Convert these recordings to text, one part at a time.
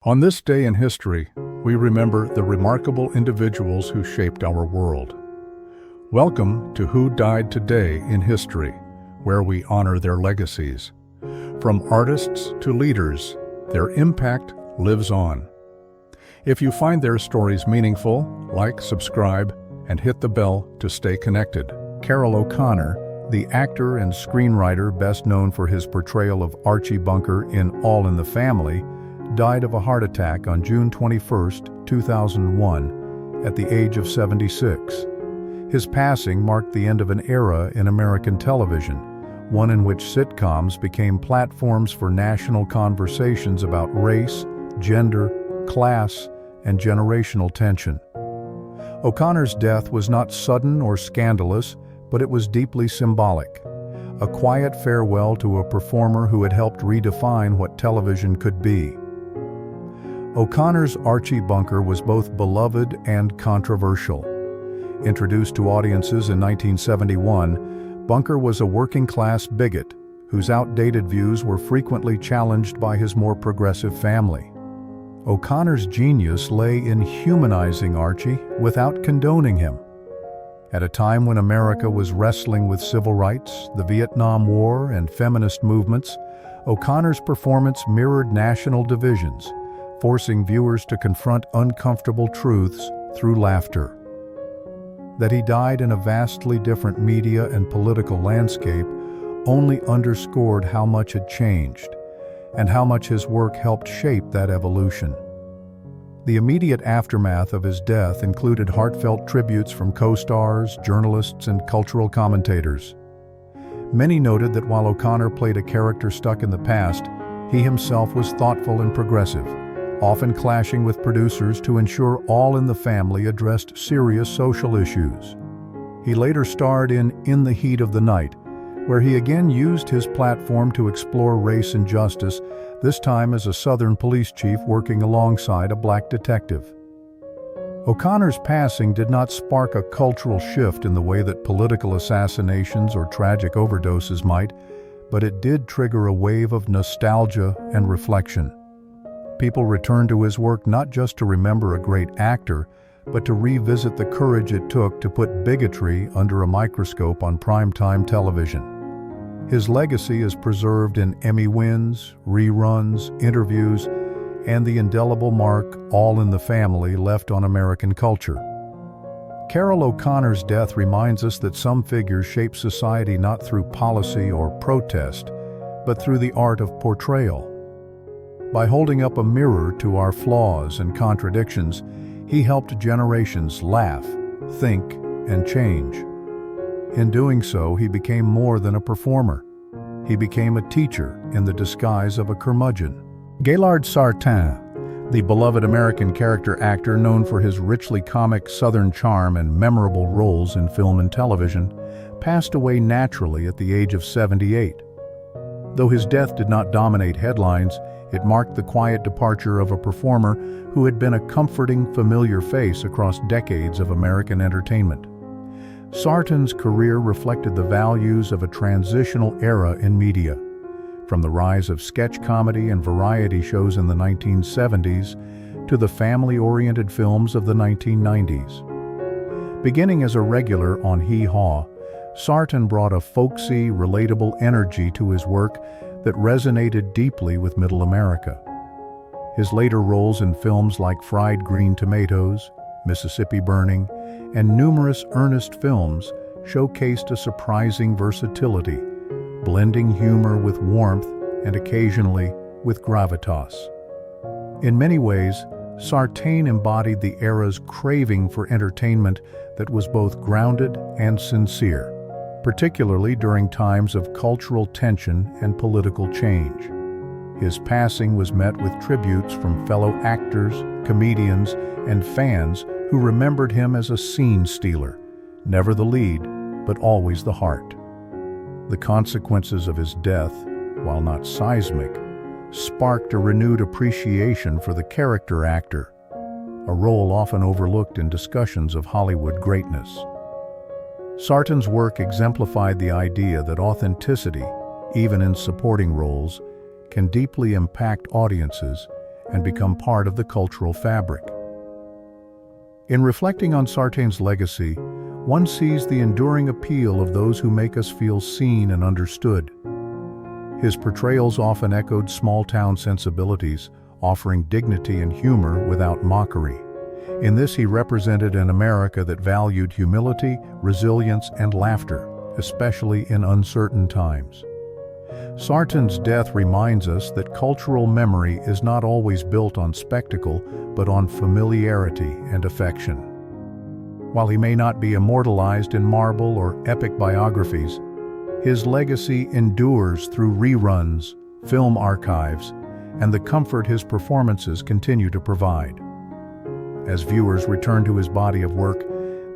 On this day in history, we remember the remarkable individuals who shaped our world. Welcome to Who Died Today in History, where we honor their legacies. From artists to leaders, their impact lives on. If you find their stories meaningful, like, subscribe, and hit the bell to stay connected. Carroll O'Connor, the actor and screenwriter best known for his portrayal of Archie Bunker in All in the Family, died of a heart attack on June 21, 2001, at the age of 76. His passing marked the end of an era in American television, one in which sitcoms became platforms for national conversations about race, gender, class, and generational tension. O'Connor's death was not sudden or scandalous, but it was deeply symbolic. A quiet farewell to a performer who had helped redefine what television could be. O'Connor's Archie Bunker was both beloved and controversial. Introduced to audiences in 1971, Bunker was a working-class bigot whose outdated views were frequently challenged by his more progressive family. O'Connor's genius lay in humanizing Archie without condoning him. At a time when America was wrestling with civil rights, the Vietnam War, and feminist movements, O'Connor's performance mirrored national divisions, forcing viewers to confront uncomfortable truths through laughter. That he died in a vastly different media and political landscape only underscored how much had changed, and how much his work helped shape that evolution. The immediate aftermath of his death included heartfelt tributes from co-stars, journalists, and cultural commentators. Many noted that while O'Connor played a character stuck in the past, he himself was thoughtful and progressive, often clashing with producers to ensure All in the Family addressed serious social issues. He later starred in the Heat of the Night, where he again used his platform to explore race and justice, this time as a Southern police chief working alongside a black detective. O'Connor's passing did not spark a cultural shift in the way that political assassinations or tragic overdoses might, but it did trigger a wave of nostalgia and reflection. People returned to his work not just to remember a great actor, but to revisit the courage it took to put bigotry under a microscope on primetime television. His legacy is preserved in Emmy wins, reruns, interviews, and the indelible mark All in the Family left on American culture. Carroll O'Connor's death reminds us that some figures shape society not through policy or protest, but through the art of portrayal. By holding up a mirror to our flaws and contradictions, he helped generations laugh, think, and change. In doing so, he became more than a performer. He became a teacher in the disguise of a curmudgeon. Gailard Sartain, the beloved American character actor known for his richly comic Southern charm and memorable roles in film and television, passed away naturally at the age of 78. Though his death did not dominate headlines, it marked the quiet departure of a performer who had been a comforting, familiar face across decades of American entertainment. Sartin's career reflected the values of a transitional era in media, from the rise of sketch comedy and variety shows in the 1970s to the family-oriented films of the 1990s. Beginning as a regular on Hee Haw, Sartin brought a folksy, relatable energy to his work that resonated deeply with Middle America. His later roles in films like Fried Green Tomatoes, Mississippi Burning, and numerous Ernest films showcased a surprising versatility, blending humor with warmth and occasionally with gravitas. In many ways, Sartain embodied the era's craving for entertainment that was both grounded and sincere, particularly during times of cultural tension and political change. His passing was met with tributes from fellow actors, comedians, and fans who remembered him as a scene stealer, never the lead, but always the heart. The consequences of his death, while not seismic, sparked a renewed appreciation for the character actor, a role often overlooked in discussions of Hollywood greatness. Sartin's work exemplified the idea that authenticity, even in supporting roles, can deeply impact audiences and become part of the cultural fabric. In reflecting on Sartain's legacy, one sees the enduring appeal of those who make us feel seen and understood. His portrayals often echoed small-town sensibilities, offering dignity and humor without mockery. In this, he represented an America that valued humility, resilience, and laughter, especially in uncertain times. Sartain's death reminds us that cultural memory is not always built on spectacle, but on familiarity and affection. While he may not be immortalized in marble or epic biographies, his legacy endures through reruns, film archives, and the comfort his performances continue to provide. As viewers return to his body of work,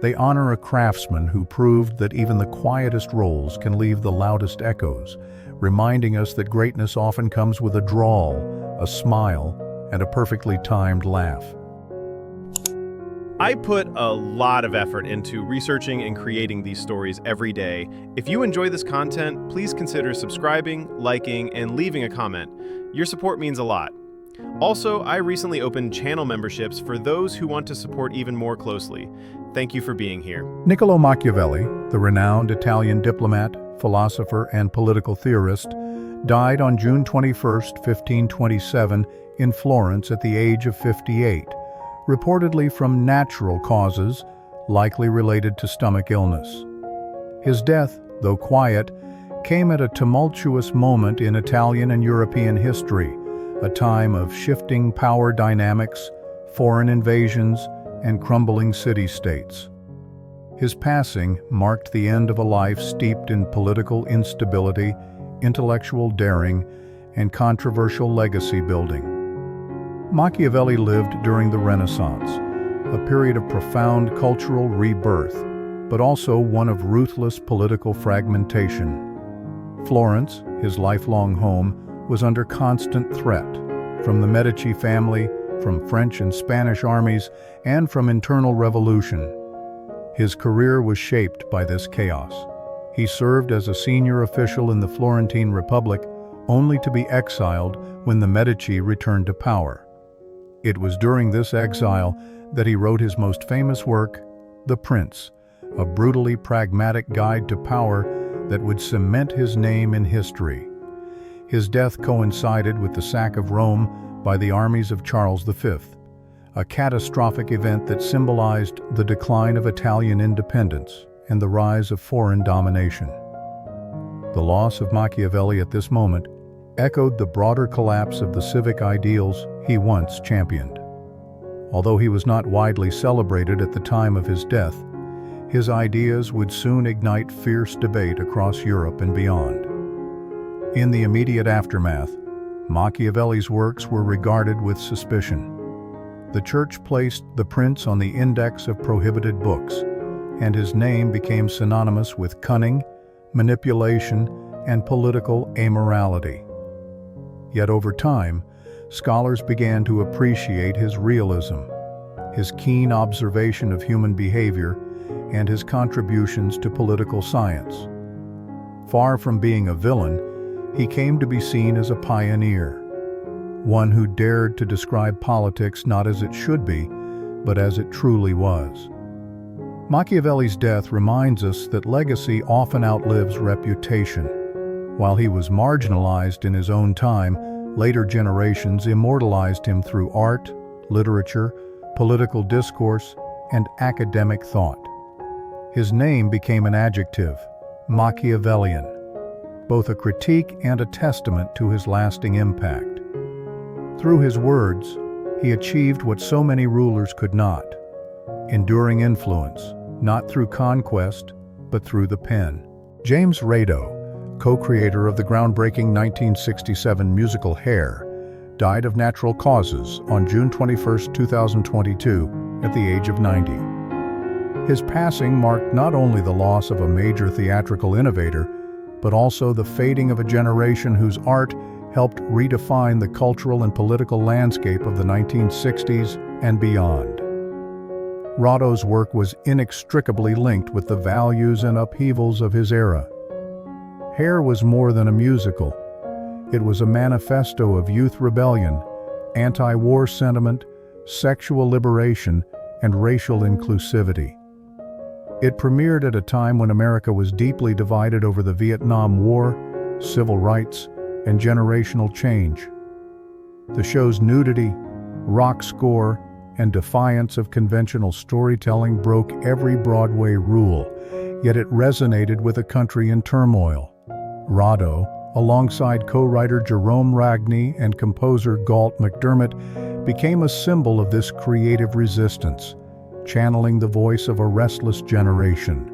they honor a craftsman who proved that even the quietest roles can leave the loudest echoes, reminding us that greatness often comes with a drawl, a smile, and a perfectly timed laugh. I put a lot of effort into researching and creating these stories every day. If you enjoy this content, please consider subscribing, liking, and leaving a comment. Your support means a lot. Also, I recently opened channel memberships for those who want to support even more closely. Thank you for being here. Niccolò Machiavelli, the renowned Italian diplomat, philosopher, and political theorist, died on June 21, 1527, in Florence at the age of 58, reportedly from natural causes, likely related to stomach illness. His death, though quiet, came at a tumultuous moment in Italian and European history, a time of shifting power dynamics, foreign invasions, and crumbling city-states. His passing marked the end of a life steeped in political instability, intellectual daring, and controversial legacy building. Machiavelli lived during the Renaissance, a period of profound cultural rebirth, but also one of ruthless political fragmentation. Florence, his lifelong home, was under constant threat from the Medici family, from French and Spanish armies, and from internal revolution. His career was shaped by this chaos. He served as a senior official in the Florentine Republic, only to be exiled when the Medici returned to power. It was during this exile that he wrote his most famous work, The Prince, a brutally pragmatic guide to power that would cement his name in history. His death coincided with the sack of Rome by the armies of Charles V, a catastrophic event that symbolized the decline of Italian independence and the rise of foreign domination. The loss of Machiavelli at this moment echoed the broader collapse of the civic ideals he once championed. Although he was not widely celebrated at the time of his death, his ideas would soon ignite fierce debate across Europe and beyond. In the immediate aftermath, Machiavelli's works were regarded with suspicion. The Church placed The Prince on the index of prohibited books, and his name became synonymous with cunning, manipulation, and political amorality. Yet over time, scholars began to appreciate his realism, his keen observation of human behavior, and his contributions to political science. Far from being a villain, he came to be seen as a pioneer, one who dared to describe politics not as it should be, but as it truly was. Machiavelli's death reminds us that legacy often outlives reputation. While he was marginalized in his own time, later generations immortalized him through art, literature, political discourse, and academic thought. His name became an adjective, Machiavellian, both a critique and a testament to his lasting impact. Through his words, he achieved what so many rulers could not: enduring influence, not through conquest, but through the pen. James Rado, co-creator of the groundbreaking 1967 musical Hair, died of natural causes on June 21, 2022, at the age of 90. His passing marked not only the loss of a major theatrical innovator, but also the fading of a generation whose art helped redefine the cultural and political landscape of the 1960s and beyond. Rado's work was inextricably linked with the values and upheavals of his era. Hair was more than a musical. It was a manifesto of youth rebellion, anti-war sentiment, sexual liberation, and racial inclusivity. It premiered at a time when America was deeply divided over the Vietnam War, civil rights, and generational change. The show's nudity, rock score, and defiance of conventional storytelling broke every Broadway rule, yet it resonated with a country in turmoil. Rado, alongside co-writer Jerome Ragney and composer Galt McDermott, became a symbol of this creative resistance, channeling the voice of a restless generation.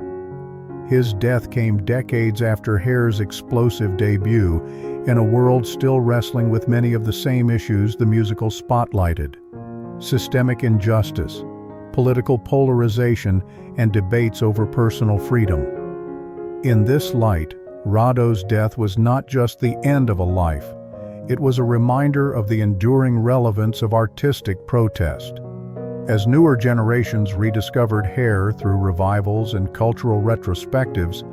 His death came decades after Hair's explosive debut, in a world still wrestling with many of the same issues the musical spotlighted: systemic injustice, political polarization, and debates over personal freedom. In this light, Rado's death was not just the end of a life, it was a reminder of the enduring relevance of artistic protest. As newer generations rediscovered Hair through revivals and cultural retrospectives,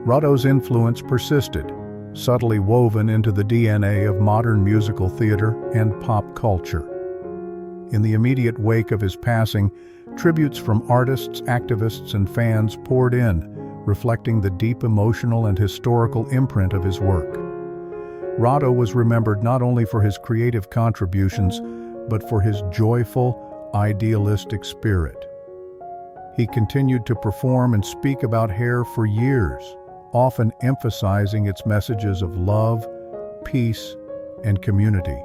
Rado's influence persisted, subtly woven into the DNA of modern musical theater and pop culture. In the immediate wake of his passing, tributes from artists, activists, and fans poured in, reflecting the deep emotional and historical imprint of his work. Rado was remembered not only for his creative contributions, but for his joyful, idealistic spirit. He continued to perform and speak about Hair for years, often emphasizing its messages of love, peace, and community.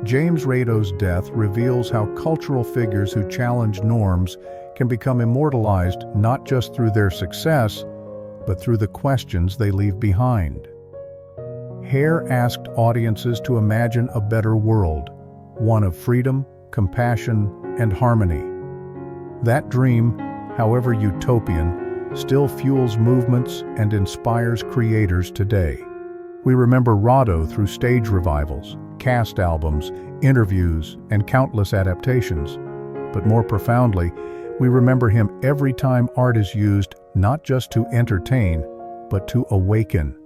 James Rado's death reveals how cultural figures who challenge norms can become immortalized not just through their success, but through the questions they leave behind. Hair asked audiences to imagine a better world, one of freedom, compassion, and harmony. That dream, however utopian, still fuels movements and inspires creators today. We remember Rado through stage revivals, cast albums, interviews, and countless adaptations. But more profoundly, we remember him every time art is used not just to entertain, but to awaken.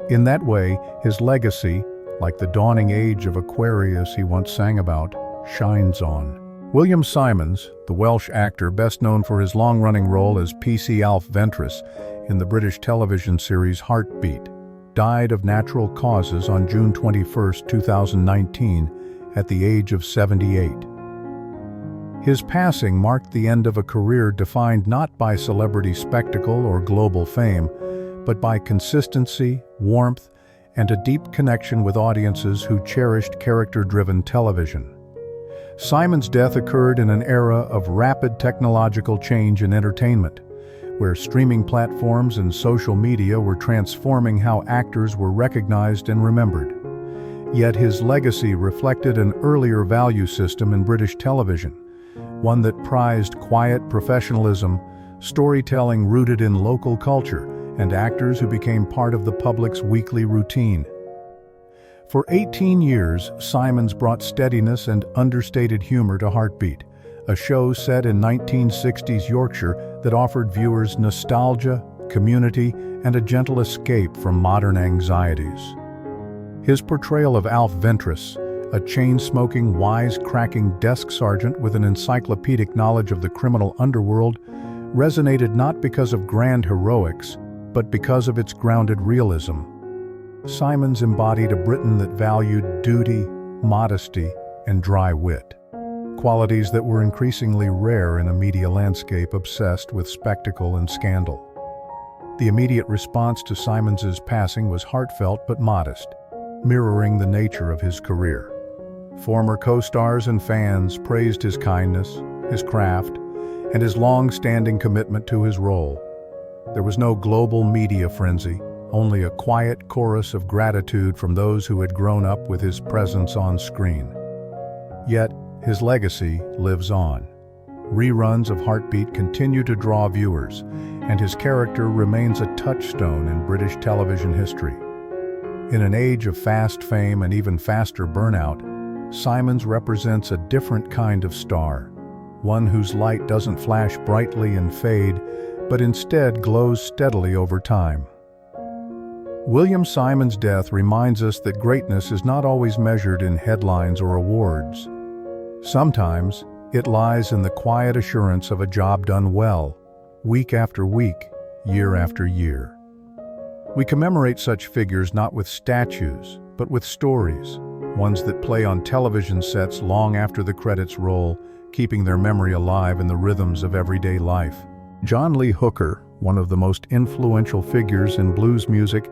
In that way, his legacy, like the dawning age of Aquarius he once sang about, shines on. William Symonds, the Welsh actor best known for his long-running role as PC Alf Ventris in the British television series Heartbeat, died of natural causes on June 21, 2019, at the age of 78. His passing marked the end of a career defined not by celebrity spectacle or global fame, but by consistency, warmth, and a deep connection with audiences who cherished character-driven television. Symonds' death occurred in an era of rapid technological change in entertainment, where streaming platforms and social media were transforming how actors were recognized and remembered. Yet his legacy reflected an earlier value system in British television, one that prized quiet professionalism, storytelling rooted in local culture, and actors who became part of the public's weekly routine. For 18 years, Symonds brought steadiness and understated humor to Heartbeat, a show set in 1960s Yorkshire that offered viewers nostalgia, community, and a gentle escape from modern anxieties. His portrayal of Alf Ventris, a chain-smoking, wise-cracking desk sergeant with an encyclopedic knowledge of the criminal underworld, resonated not because of grand heroics, but because of its grounded realism. Symonds embodied a Britain that valued duty, modesty, and dry wit, qualities that were increasingly rare in a media landscape obsessed with spectacle and scandal. The immediate response to Symonds' passing was heartfelt but modest, mirroring the nature of his career. Former co-stars and fans praised his kindness, his craft, and his long-standing commitment to his role. There was no global media frenzy, only a quiet chorus of gratitude from those who had grown up with his presence on screen. Yet, his legacy lives on. Reruns of Heartbeat continue to draw viewers, and his character remains a touchstone in British television history. In an age of fast fame and even faster burnout, Symonds represents a different kind of star, one whose light doesn't flash brightly and fade, but instead glows steadily over time. William Simon's death reminds us that greatness is not always measured in headlines or awards. Sometimes, it lies in the quiet assurance of a job done well, week after week, year after year. We commemorate such figures not with statues, but with stories, ones that play on television sets long after the credits roll, keeping their memory alive in the rhythms of everyday life. John Lee Hooker, one of the most influential figures in blues music,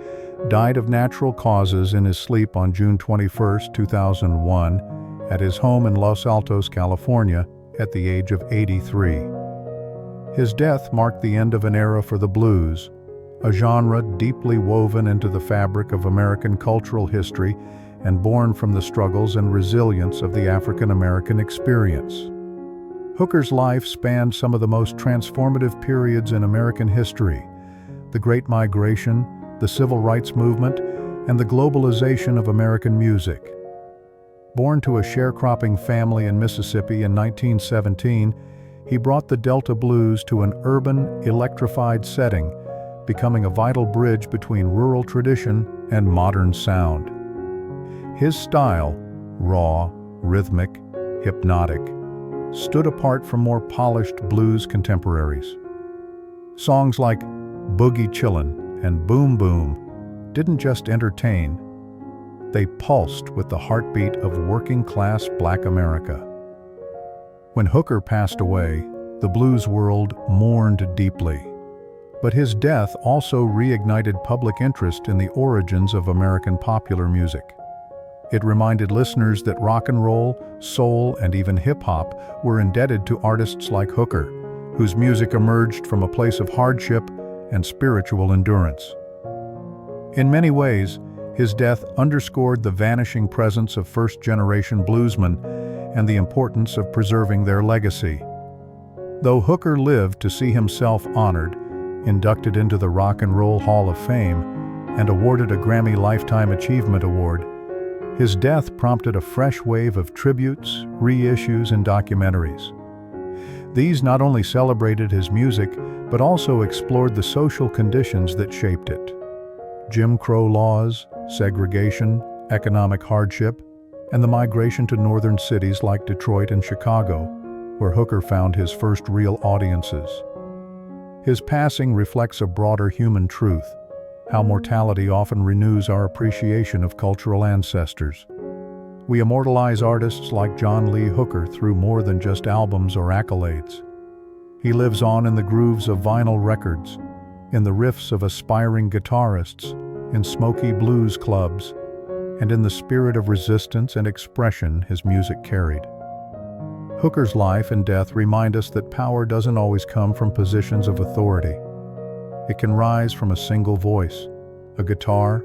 died of natural causes in his sleep on June 21, 2001, at his home in Los Altos, California, at the age of 83. His death marked the end of an era for the blues, a genre deeply woven into the fabric of American cultural history and born from the struggles and resilience of the African American experience. Hooker's life spanned some of the most transformative periods in American history: the Great Migration, the Civil Rights Movement, and the globalization of American music. Born to a sharecropping family in Mississippi in 1917, he brought the Delta blues to an urban, electrified setting, becoming a vital bridge between rural tradition and modern sound. His style, raw, rhythmic, hypnotic, stood apart from more polished blues contemporaries. Songs like Boogie Chillin' and Boom Boom didn't just entertain, they pulsed with the heartbeat of working-class Black America. When Hooker passed away, the blues world mourned deeply. But his death also reignited public interest in the origins of American popular music. It reminded listeners that rock and roll, soul, and even hip-hop were indebted to artists like Hooker, whose music emerged from a place of hardship and spiritual endurance. In many ways, his death underscored the vanishing presence of first-generation bluesmen and the importance of preserving their legacy. Though Hooker lived to see himself honored, inducted into the Rock and Roll Hall of Fame, and awarded a Grammy Lifetime Achievement Award, his death prompted a fresh wave of tributes, reissues, and documentaries. These not only celebrated his music, but also explored the social conditions that shaped it. Jim Crow laws, segregation, economic hardship, and the migration to northern cities like Detroit and Chicago, where Hooker found his first real audiences. His passing reflects a broader human truth: how mortality often renews our appreciation of cultural ancestors. We immortalize artists like John Lee Hooker through more than just albums or accolades. He lives on in the grooves of vinyl records, in the riffs of aspiring guitarists, in smoky blues clubs, and in the spirit of resistance and expression his music carried. Hooker's life and death remind us that power doesn't always come from positions of authority. It can rise from a single voice, a guitar,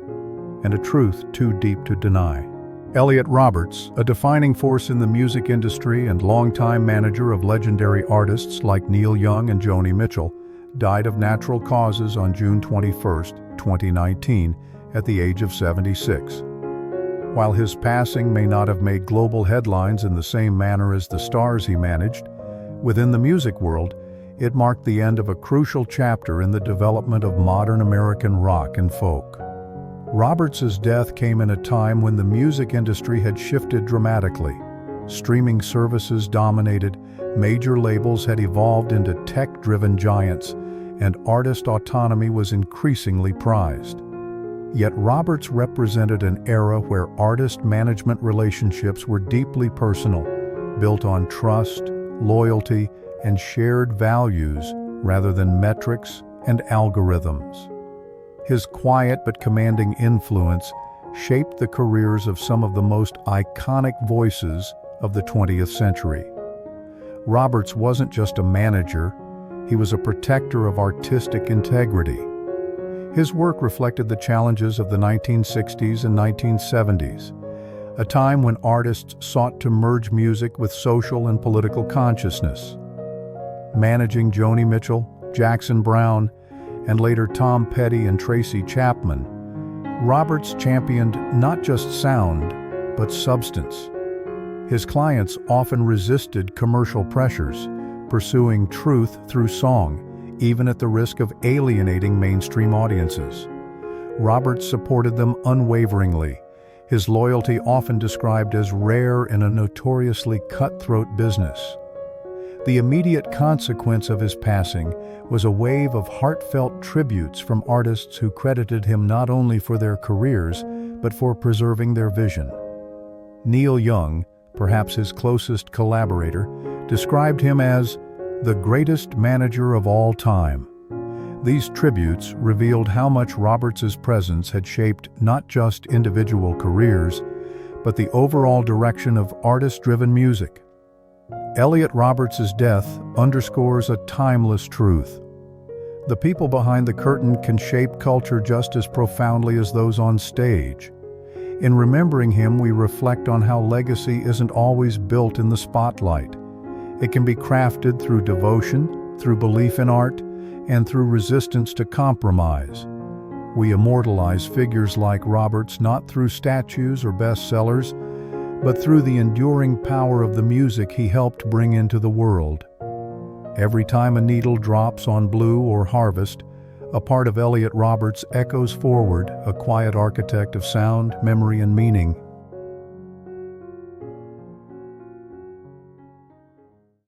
and a truth too deep to deny. Elliot Roberts, a defining force in the music industry and longtime manager of legendary artists like Neil Young and Joni Mitchell, died of natural causes on June 21, 2019, at the age of 76. While his passing may not have made global headlines in the same manner as the stars he managed, within the music world, it marked the end of a crucial chapter in the development of modern American rock and folk. Roberts's death came in a time when the music industry had shifted dramatically. Streaming services dominated, major labels had evolved into tech-driven giants, and artist autonomy was increasingly prized. Yet Roberts represented an era where artist-management relationships were deeply personal, built on trust, loyalty, and shared values rather than metrics and algorithms. His quiet but commanding influence shaped the careers of some of the most iconic voices of the 20th century. Roberts wasn't just a manager, he was a protector of artistic integrity. His work reflected the challenges of the 1960s and 1970s, a time when artists sought to merge music with social and political consciousness. Managing Joni Mitchell, Jackson Browne, and later Tom Petty and Tracy Chapman, Roberts championed not just sound, but substance. His clients often resisted commercial pressures, pursuing truth through song, even at the risk of alienating mainstream audiences. Roberts supported them unwaveringly, his loyalty often described as rare in a notoriously cutthroat business. The immediate consequence of his passing was a wave of heartfelt tributes from artists who credited him not only for their careers, but for preserving their vision. Neil Young, perhaps his closest collaborator, described him as the greatest manager of all time. These tributes revealed how much Roberts's presence had shaped not just individual careers, but the overall direction of artist-driven music. Elliot Roberts's death underscores a timeless truth. The people behind the curtain can shape culture just as profoundly as those on stage. In remembering him, we reflect on how legacy isn't always built in the spotlight. It can be crafted through devotion, through belief in art, and through resistance to compromise. We immortalize figures like Roberts not through statues or bestsellers, but through the enduring power of the music he helped bring into the world. Every time a needle drops on Blue or Harvest, a part of Elliot Roberts echoes forward, a quiet architect of sound, memory, and meaning.